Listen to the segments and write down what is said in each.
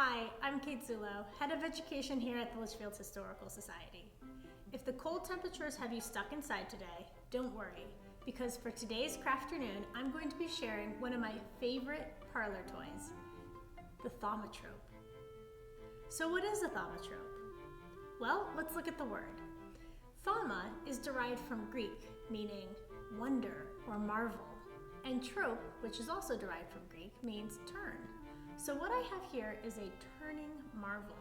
Hi, I'm Kate Zullo, Head of Education here at the Litchfield Historical Society. If the cold temperatures have you stuck inside today, don't worry, because for today's Crafternoon, I'm going to be sharing one of my favorite parlor toys, the Thaumatrope. So what is a Thaumatrope? Well, let's look at the word. Thauma is derived from Greek, meaning wonder or marvel, and trope, which is also derived from Greek, means turn. So what I have here is a turning marvel.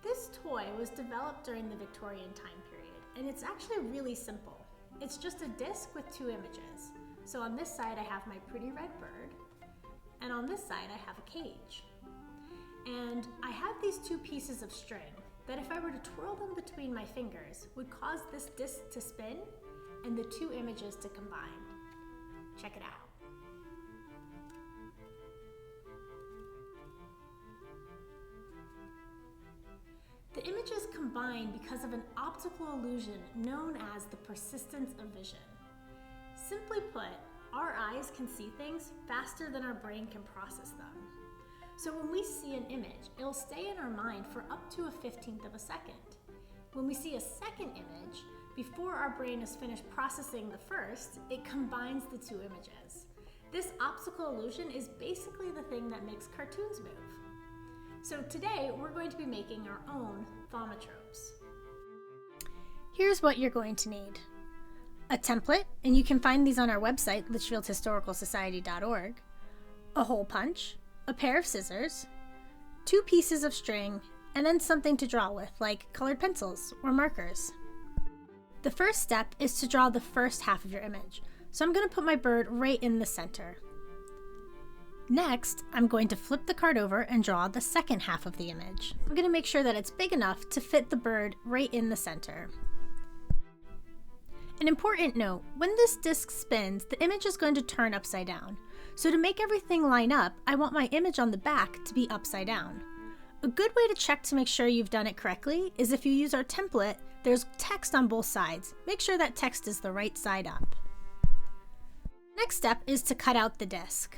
This toy was developed during the Victorian time period, and it's actually really simple. It's just a disc with two images. So on this side I have my pretty red bird, and on this side I have a cage. And I have these two pieces of string that if I were to twirl them between my fingers would cause this disc to spin and the two images to combine. Check it out. The images combine because of an optical illusion known as the persistence of vision. Simply put, our eyes can see things faster than our brain can process them. So when we see an image, it'll stay in our mind for up to a 15th of a second. When we see a second image, before our brain is finished processing the first, it combines the two images. This optical illusion is basically the thing that makes cartoons move. So today, we're going to be making our own Thaumatropes. Here's what you're going to need. A template, and you can find these on our website, litchfieldhistoricalsociety.org, a hole punch, a pair of scissors, two pieces of string, and then something to draw with, like colored pencils or markers. The first step is to draw the first half of your image. So I'm going to put my bird right in the center. Next, I'm going to flip the card over and draw the second half of the image. I'm going to make sure that it's big enough to fit the bird right in the center. An important note, when this disc spins, the image is going to turn upside down. So to make everything line up, I want my image on the back to be upside down. A good way to check to make sure you've done it correctly is if you use our template, there's text on both sides. Make sure that text is the right side up. Next step is to cut out the disc.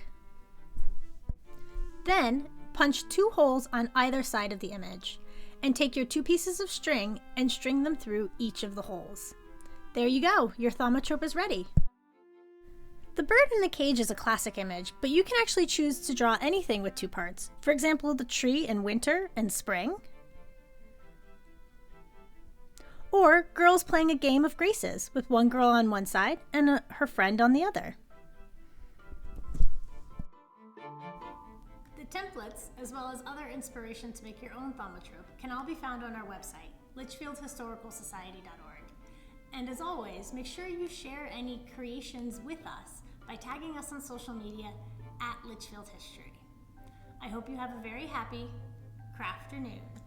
Then, punch two holes on either side of the image, and take your two pieces of string and string them through each of the holes. There you go, your Thaumatrope is ready. The bird in the cage is a classic image, but you can actually choose to draw anything with two parts. For example, the tree in winter and spring, or girls playing a game of graces with one girl on one side and her friend on the other. The templates, as well as other inspiration to make your own Thaumatrope, can all be found on our website, litchfieldhistoricalsociety.org. And as always, make sure you share any creations with us by tagging us on social media at Litchfield History. I hope you have a very happy Crafternoon.